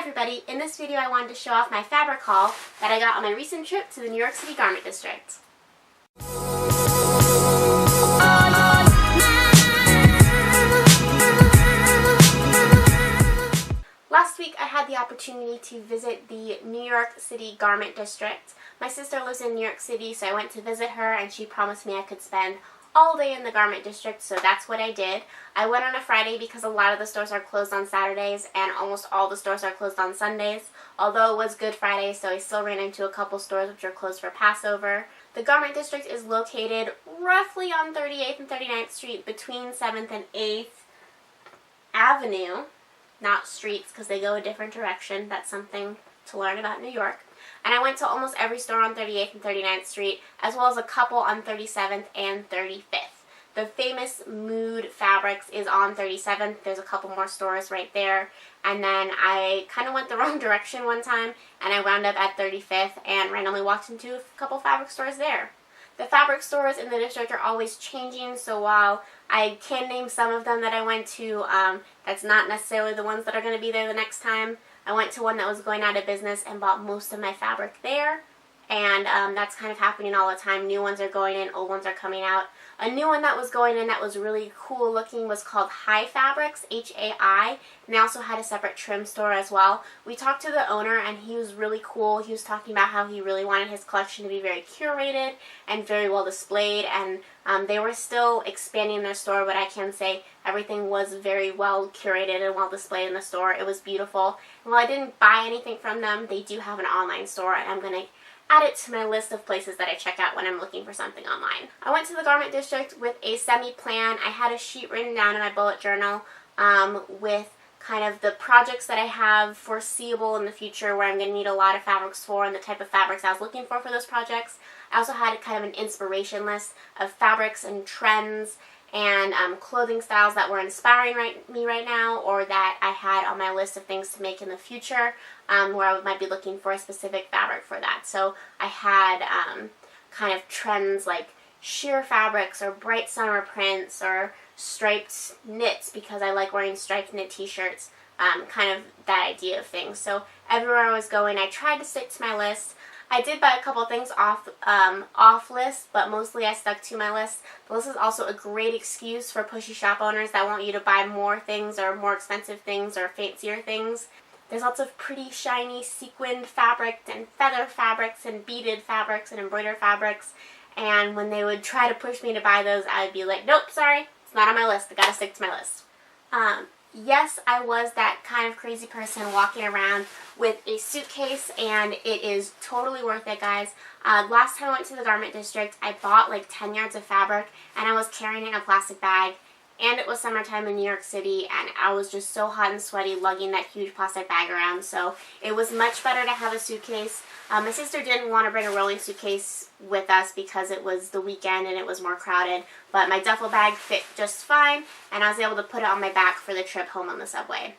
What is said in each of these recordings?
everybody, in this video I wanted to show off my fabric haul that I got on my recent trip to the New York City Garment District. Last week I had the opportunity to visit the New York City Garment District. My sister lives in New York City, so I went to visit her and she promised me I could spend all day in the garment district, so that's what I did. I went on a Friday because a lot of the stores are closed on Saturdays and almost all the stores are closed on Sundays. Although it was Good Friday, so I still ran into a couple stores which are closed for Passover. The garment district is located roughly on 38th and 39th Street between 7th and 8th Avenue. Not streets because they go a different direction. That's something to learn about New York. And I went to almost every store on 38th and 39th Street, as well as a couple on 37th and 35th. The famous Mood Fabrics is on 37th. There's a couple more stores right there. And then I kind of went the wrong direction one time, and I wound up at 35th and randomly walked into a couple fabric stores there. The fabric stores in the district are always changing, so while I can name some of them that I went to, that's not necessarily the ones that are going to be there the next time. I went to one that was going out of business and bought most of my fabric there, and that's kind of happening all the time. New ones are going in, old ones are coming out. A new one that was going in that was really cool looking was called High Fabrics, H-A-I, and they also had a separate trim store as well. We talked to the owner and he was really cool. He was talking about how he really wanted his collection to be very curated and very well displayed, and they were still expanding their store, but I can say everything was very well curated and well displayed in the store. It was beautiful. And while I didn't buy anything from them, they do have an online store, and I'm going to add it to my list of places that I check out when I'm looking for something online. I went to the garment district with a semi-plan. I had a sheet written down in my bullet journal with kind of the projects that I have foreseeable in the future where I'm going to need a lot of fabrics for and the type of fabrics I was looking for those projects. I also had kind of an inspiration list of fabrics and trends and clothing styles that were inspiring me right now, or that I had on my list of things to make in the future, where I might be looking for a specific fabric for that. So I had kind of trends like sheer fabrics or bright summer prints or striped knits because I like wearing striped knit t-shirts, kind of that idea of things. So everywhere I was going, I tried to stick to my list. I did buy a couple things off list, but mostly I stuck to my list. The list is also a great excuse for pushy shop owners that want you to buy more things or more expensive things or fancier things. There's lots of pretty shiny sequined fabric and feather fabrics and beaded fabrics and embroidered fabrics, and when they would try to push me to buy those, I would be like, nope, sorry, it's not on my list. I gotta stick to my list. Yes, I was that kind of crazy person walking around with a suitcase, and it is totally worth it, guys. Last time I went to the garment district, I bought like 10 yards of fabric, and I was carrying it in a plastic bag, and it was summertime in New York City, and I was just so hot and sweaty lugging that huge plastic bag around, so it was much better to have a suitcase. My sister didn't want to bring a rolling suitcase with us because it was the weekend and it was more crowded, but my duffel bag fit just fine, and I was able to put it on my back for the trip home on the subway.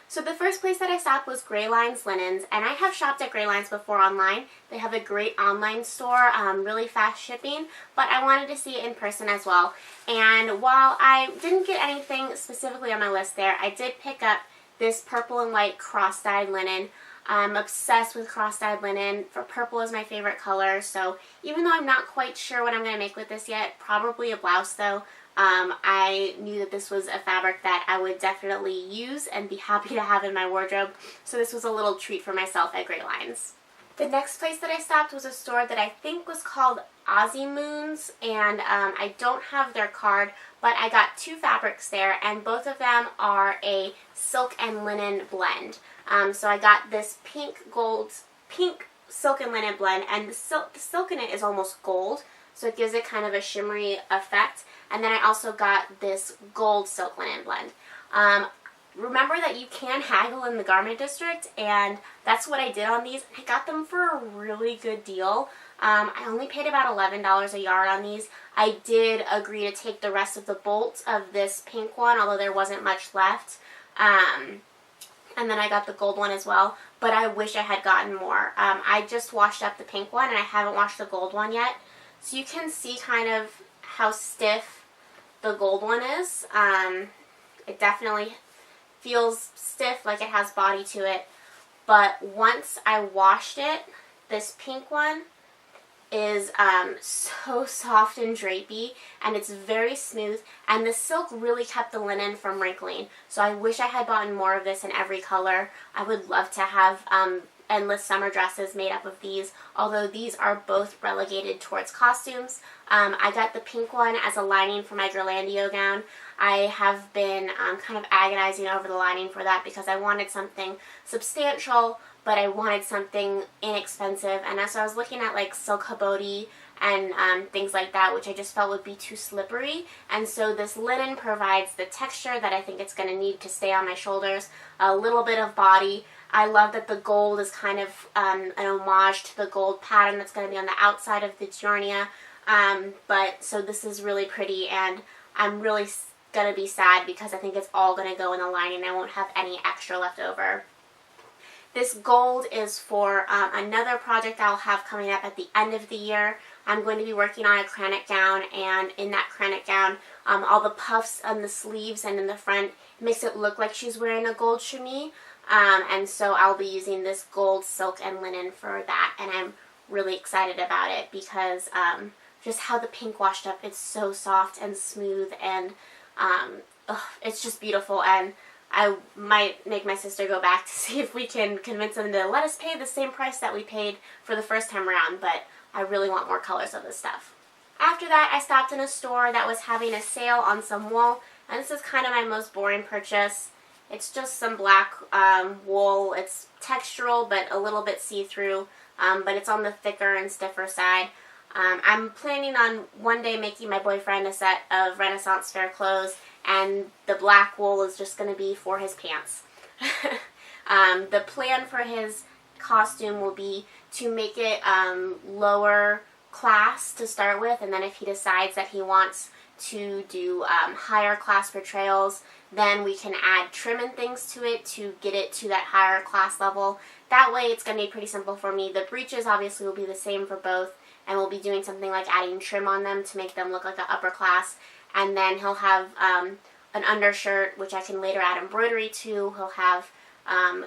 So the first place that I stopped was Gray Line's Linens, and I have shopped at Gray Line's before online. They have a great online store, really fast shipping, but I wanted to see it in person as well. And while I didn't get anything specifically on my list there, I did pick up this purple and white cross-dyed linen. I'm obsessed with cross-dyed linen. Purple is my favorite color, so even though I'm not quite sure what I'm going to make with this yet, probably a blouse though, I knew that this was a fabric that I would definitely use and be happy to have in my wardrobe, so this was a little treat for myself at Gray Line's. The next place that I stopped was a store that I think was called Ozzie Moons, and I don't have their card, but I got two fabrics there, and both of them are a silk and linen blend. So I got this pink silk and linen blend, and the silk in it is almost gold, so it gives it kind of a shimmery effect. And then I also got this gold silk linen blend. Remember that you can haggle in the garment district, and that's what I did on these. I got them for a really good deal. I only paid about $11 a yard on these. I did agree to take the rest of the bolts of this pink one, although there wasn't much left. And then I got the gold one as well, but I wish I had gotten more. I just washed up the pink one, and I haven't washed the gold one yet. So you can see kind of how stiff the gold one is. It definitely feels stiff, like it has body to it, but once I washed it, this pink one is so soft and drapey, and it's very smooth, and the silk really kept the linen from wrinkling. So I wish I had bought more of this in every color. I would love to have endless summer dresses made up of these, although these are both relegated towards costumes. I got the pink one as a lining for my Ghirlandaio gown. I have been kind of agonizing over the lining for that because I wanted something substantial, but I wanted something inexpensive, and as I was looking at like silk habodi and things like that, which I just felt would be too slippery, and so this linen provides the texture that I think it's going to need to stay on my shoulders, a little bit of body. I love that the gold is kind of an homage to the gold pattern that's going to be on the outside of the Giornia, but so this is really pretty, and I'm really going to be sad because I think it's all going to go in the lining. I won't have any extra left over. This gold is for another project I'll have coming up at the end of the year. I'm going to be working on a cranite gown, and in that cranite gown, all the puffs on the sleeves and in the front makes it look like she's wearing a gold chemise, and so I'll be using this gold silk and linen for that, and I'm really excited about it because just how the pink washed up, it's so soft and smooth, and it's just beautiful, and I might make my sister go back to see if we can convince them to let us pay the same price that we paid for the first time around, but I really want more colors of this stuff. After that, I stopped in a store that was having a sale on some wool, and this is kind of my most boring purchase. It's just some black wool. It's textural, but a little bit see-through, but it's on the thicker and stiffer side. I'm planning on one day making my boyfriend a set of Renaissance fair clothes, and the black wool is just going to be for his pants. The plan for his costume will be to make it lower class to start with, and then if he decides that he wants to do higher class portrayals, then we can add trim and things to it to get it to that higher class level. That way it's going to be pretty simple for me. The breeches obviously will be the same for both, and we'll be doing something like adding trim on them to make them look like an upper class. And then he'll have an undershirt, which I can later add embroidery to. He'll have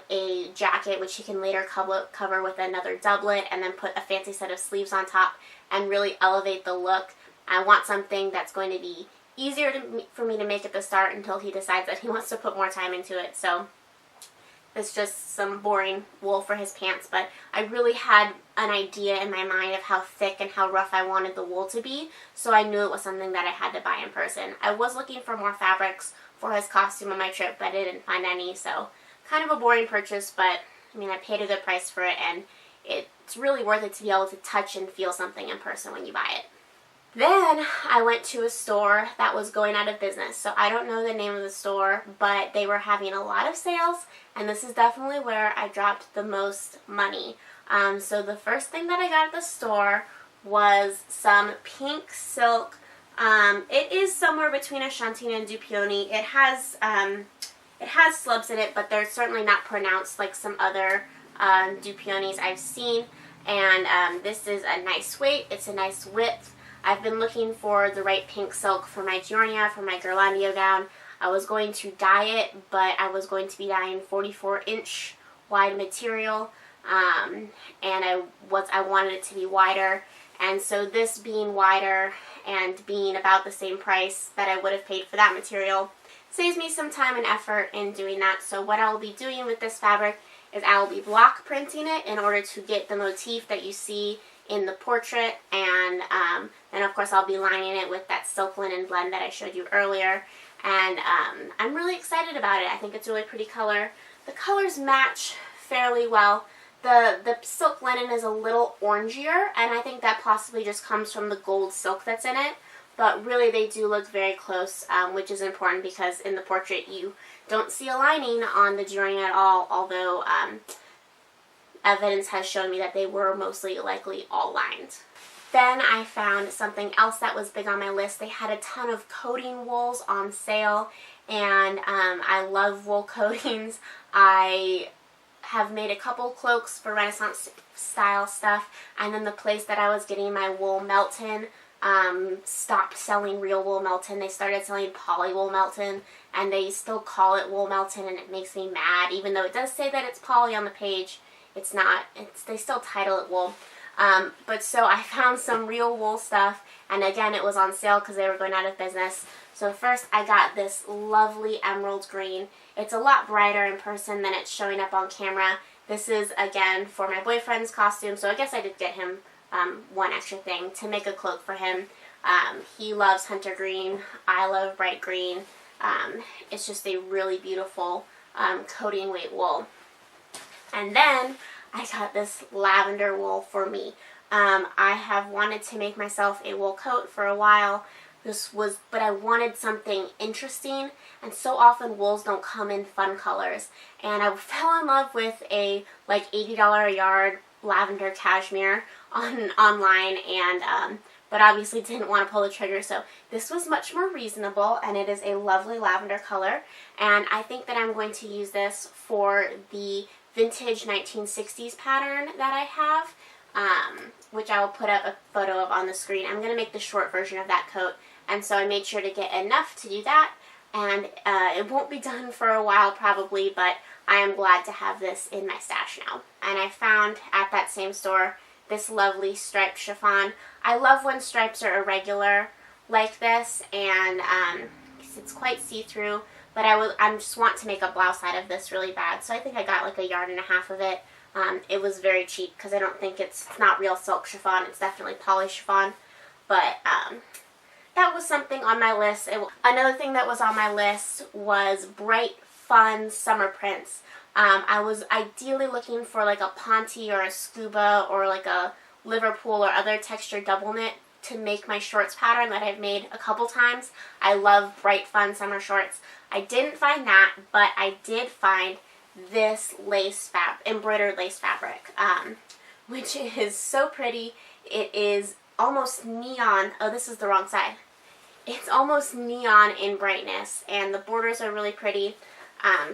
a jacket, which he can later cover with another doublet, and then put a fancy set of sleeves on top and really elevate the look. I want something that's going to be easier for me to make at the start until he decides that he wants to put more time into it. So it's just some boring wool for his pants, but I really had an idea in my mind of how thick and how rough I wanted the wool to be, so I knew it was something that I had to buy in person. I was looking for more fabrics for his costume on my trip, but I didn't find any, so kind of a boring purchase, but I mean, I paid a good price for it, and it's really worth it to be able to touch and feel something in person when you buy it. Then I went to a store that was going out of business, so I don't know the name of the store, but they were having a lot of sales, and this is definitely where I dropped the most money. So the first thing that I got at the store was some pink silk. It is somewhere between a shanteen and dupioni. It has slubs in it, but they're certainly not pronounced like some other dupionis I've seen. And this is a nice weight. It's a nice width. I've been looking for the right pink silk for my Giornia, for my Ghirlandaio gown. I was going to dye it, but I was going to be dyeing 44-inch wide material, and I wanted it to be wider. And so this being wider and being about the same price that I would have paid for that material saves me some time and effort in doing that. So what I will be doing with this fabric is I will be block printing it in order to get the motif that you see in the portrait, and then of course I'll be lining it with that silk linen blend that I showed you earlier, and I'm really excited about it. I think it's a really pretty color. The colors match fairly well. The silk linen is a little orangier, and I think that possibly just comes from the gold silk that's in it, but really they do look very close, which is important because in the portrait you don't see a lining on the Giornia at all, although evidence has shown me that they were mostly likely all lined. Then I found something else that was big on my list. They had a ton of coating wools on sale, and I love wool coatings. I have made a couple cloaks for Renaissance style stuff, and then the place that I was getting my wool melt in stopped selling real wool Melton. They started selling poly wool Melton, and they still call it wool Melton, and it makes me mad. Even though it does say that it's poly on the page, it's not. They still title it wool. But so I found some real wool stuff, and again, it was on sale because they were going out of business. So first I got this lovely emerald green. It's a lot brighter in person than it's showing up on camera. This is, again, for my boyfriend's costume, so I guess I did get him one extra thing to make a cloak for him. He loves hunter green. I love bright green. It's just a really beautiful coating weight wool. And then I got this lavender wool for me. I have wanted to make myself a wool coat for a while. But I wanted something interesting, and so often wools don't come in fun colors. And I fell in love with a like $80 a yard lavender cashmere online, and but obviously didn't want to pull the trigger. So this was much more reasonable, and it is a lovely lavender color. And I think that I'm going to use this for the vintage 1960s pattern that I have, which I will put up a photo of on the screen. I'm going to make the short version of that coat. And so I made sure to get enough to do that, and it won't be done for a while probably, but I am glad to have this in my stash now. And I found at that same store this lovely striped chiffon. I love when stripes are irregular like this, and it's quite see-through, but I just want to make a blouse out of this really bad, so I think I got like 1.5 yards of it. It was very cheap because I don't think it's not real silk chiffon, it's definitely poly chiffon, but that was something on my list. Another thing that was on my list was bright, fun summer prints. I was ideally looking for like a Ponte or a Scuba or like a Liverpool or other textured double knit to make my shorts pattern that I've made a couple times. I love bright, fun summer shorts. I didn't find that, but I did find this embroidered lace fabric, which is so pretty. It is almost neon. Oh, this is the wrong side. It's almost neon in brightness, and the borders are really pretty.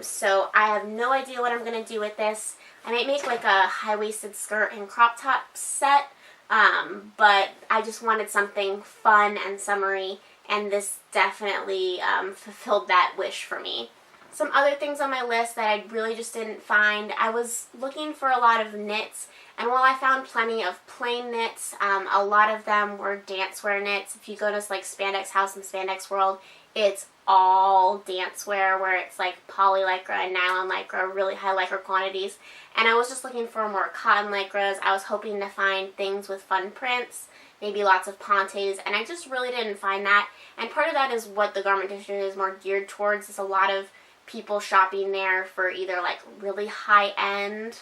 So I have no idea what I'm going to do with this. I might make like a high-waisted skirt and crop top set, but I just wanted something fun and summery, and this definitely fulfilled that wish for me. Some other things on my list that I really just didn't find. I was looking for a lot of knits, and while I found plenty of plain knits, a lot of them were dancewear knits. If you go to like Spandex House and Spandex World, it's all dancewear where it's like poly lycra and nylon lycra, really high lycra quantities. And I was just looking for more cotton lycras. I was hoping to find things with fun prints, maybe lots of pontes, and I just really didn't find that. And part of that is what the garment district is more geared towards. There's a lot of people shopping there for either like really high-end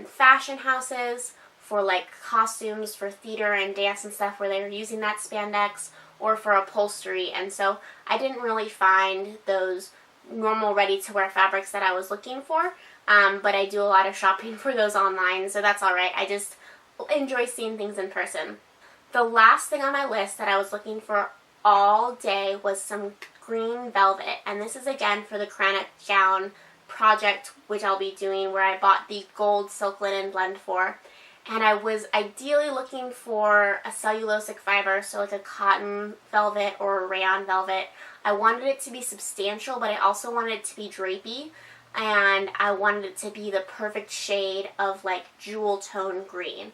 fashion houses, for like costumes for theater and dance and stuff where they were using that spandex, or for upholstery. And so I didn't really find those normal ready-to-wear fabrics that I was looking for, but I do a lot of shopping for those online, so that's alright. I just enjoy seeing things in person. The last thing on my list that I was looking for all day was some green velvet, and this is again for the Cranach gown project, which I'll be doing, where I bought the gold silk linen blend for. And I was ideally looking for a cellulosic fiber, so like a cotton velvet or a rayon velvet. I wanted it to be substantial, but I also wanted it to be drapey, and I wanted it to be the perfect shade of like jewel tone green.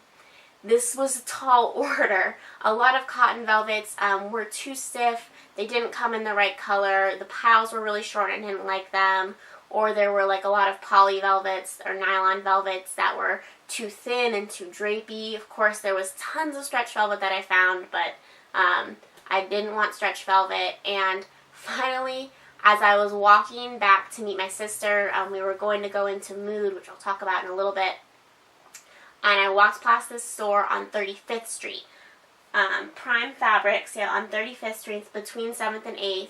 This was a tall order. A lot of cotton velvets were too stiff. They didn't come in the right color. The piles were really short and I didn't like them. Or there were like a lot of poly velvets or nylon velvets that were too thin and too drapey. Of course, there was tons of stretch velvet that I found, but I didn't want stretch velvet. And finally, as I was walking back to meet my sister, we were going to go into Mood, which I'll talk about in a little bit. And I walked past this store on 35th Street. Prime Fabrics, yeah, on 35th Street, between 7th and 8th.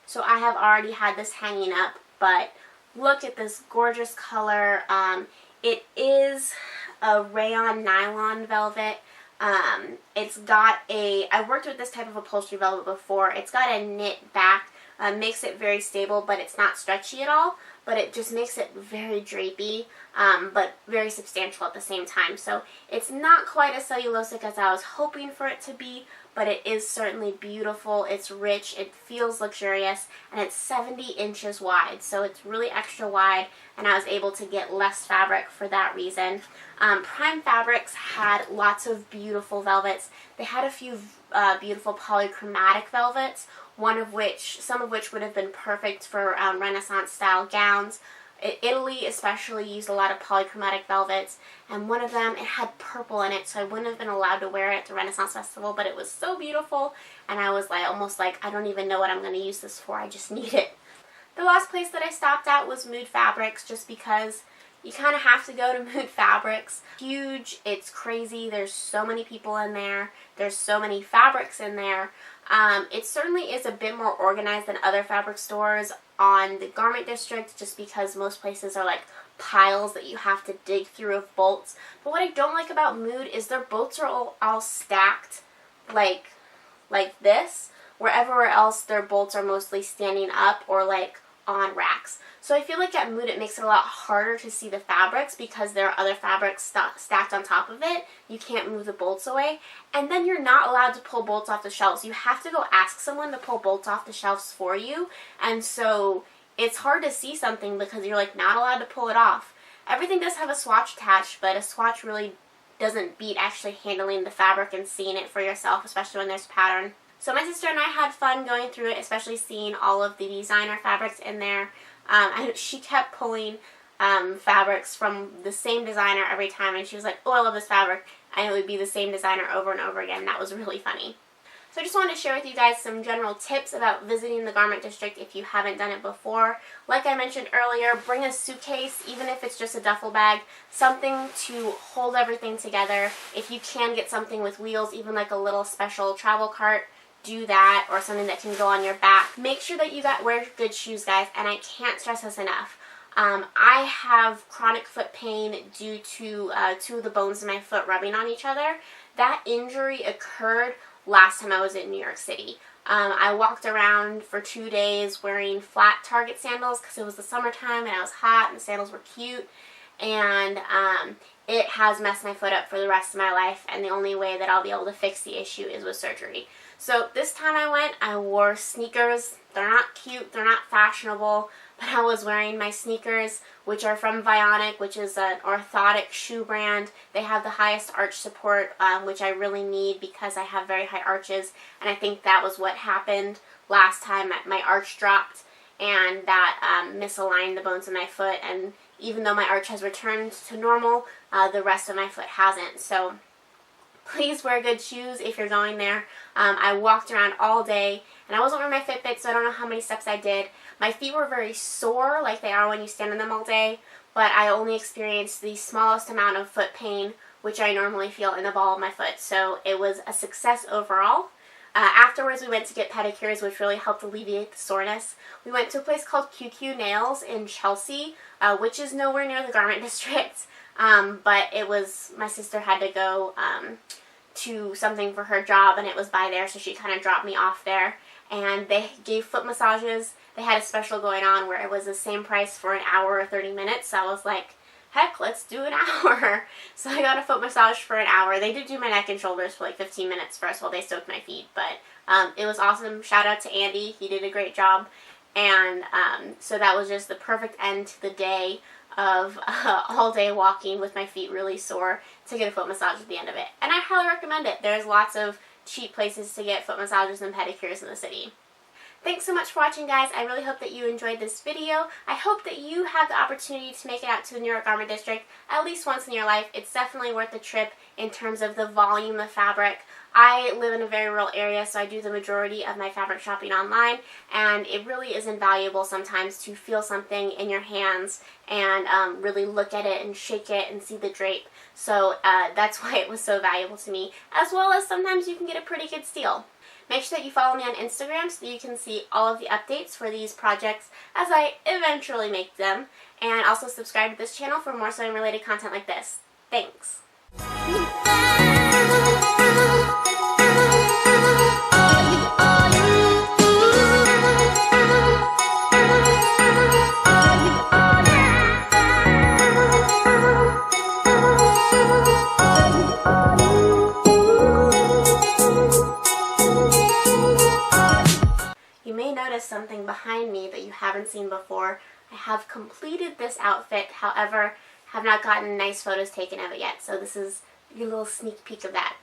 So I have already had this hanging up, but look at this gorgeous color. It is a rayon nylon velvet. It's got I've worked with this type of upholstery velvet before. It's got a knit back, makes it very stable, but it's not stretchy at all. But it just makes it very drapey, but very substantial at the same time. So it's not quite as cellulosic as I was hoping for it to be, but it is certainly beautiful. It's rich, it feels luxurious, and it's 70 inches wide, so it's really extra wide, and I was able to get less fabric for that reason. Prime Fabrics had lots of beautiful velvets. They had a few beautiful polychromatic velvets, some of which would have been perfect for Renaissance style gowns. Italy especially used a lot of polychromatic velvets, and one of them, it had purple in it, so I wouldn't have been allowed to wear it at the Renaissance Festival, but it was so beautiful, and I was like, almost like, I don't even know what I'm going to use this for, I just need it. The last place that I stopped at was Mood Fabrics, just because you kind of have to go to Mood Fabrics. Huge, it's crazy, there's so many people in there, there's so many fabrics in there. It certainly is a bit more organized than other fabric stores on the garment district, just because most places are like piles that you have to dig through of bolts. But what I don't like about Mood is their bolts are all stacked like this, where everywhere else their bolts are mostly standing up or like on racks. So I feel like at Mood it makes it a lot harder to see the fabrics because there are other fabrics stacked on top of it. You can't move the bolts away. And then you're not allowed to pull bolts off the shelves. You have to go ask someone to pull bolts off the shelves for you. And so it's hard to see something because you're like not allowed to pull it off. Everything does have a swatch attached, but a swatch really doesn't beat actually handling the fabric and seeing it for yourself, especially when there's pattern. So my sister and I had fun going through it, especially seeing all of the designer fabrics in there. She kept pulling fabrics from the same designer every time, and she was like, oh, I love this fabric, and it would be the same designer over and over again. That was really funny. So I just wanted to share with you guys some general tips about visiting the garment district if you haven't done it before. Like I mentioned earlier, bring a suitcase, even if it's just a duffel bag, something to hold everything together. If you can get something with wheels, even like a little special travel cart, do that, or something that can go on your back. Make sure that you wear good shoes, guys, and I can't stress this enough. I have chronic foot pain due to two of the bones in my foot rubbing on each other. That injury occurred last time I was in New York City. I walked around for 2 days wearing flat Target sandals because it was the summertime and I was hot and the sandals were cute, and it has messed my foot up for the rest of my life, and the only way that I'll be able to fix the issue is with surgery. So this time I went, I wore sneakers. They're not cute, they're not fashionable, but I was wearing my sneakers, which are from Vionic, which is an orthotic shoe brand. They have the highest arch support, which I really need because I have very high arches, and I think that was what happened last time. My arch dropped, and that misaligned the bones of my foot, and even though my arch has returned to normal, the rest of my foot hasn't. So please wear good shoes if you're going there. I walked around all day, and I wasn't wearing my Fitbit, so I don't know how many steps I did. My feet were very sore, like they are when you stand in them all day, but I only experienced the smallest amount of foot pain, which I normally feel in the ball of my foot, so it was a success overall. Afterwards, we went to get pedicures, which really helped alleviate the soreness. We went to a place called QQ Nails in Chelsea, which is nowhere near the garment district, but it was, my sister had to go to something for her job, and it was by there, so she kind of dropped me off there. And they gave foot massages. They had a special going on where it was the same price for an hour or 30 minutes, so I was like, heck, let's do an hour. So I got a foot massage for an hour. They did do my neck and shoulders for like 15 minutes first while they soaked my feet, but it was awesome. Shout out to Andy. He did a great job. And so that was just the perfect end to the day of all day walking with my feet really sore to get a foot massage at the end of it. And I highly recommend it. There's lots of cheap places to get foot massages and pedicures in the city. Thanks so much for watching, guys. I really hope that you enjoyed this video. I hope that you have the opportunity to make it out to the New York Garment District at least once in your life. It's definitely worth the trip in terms of the volume of fabric. I live in a very rural area, so I do the majority of my fabric shopping online, and it really is invaluable sometimes to feel something in your hands and really look at it and shake it and see the drape. So that's why it was so valuable to me, as well as sometimes you can get a pretty good steal. Make sure that you follow me on Instagram so that you can see all of the updates for these projects as I eventually make them, and also subscribe to this channel for more sewing related content like this. Thanks! behind me that you haven't seen before. I have completed this outfit, however, have not gotten nice photos taken of it yet, so this is your little sneak peek of that.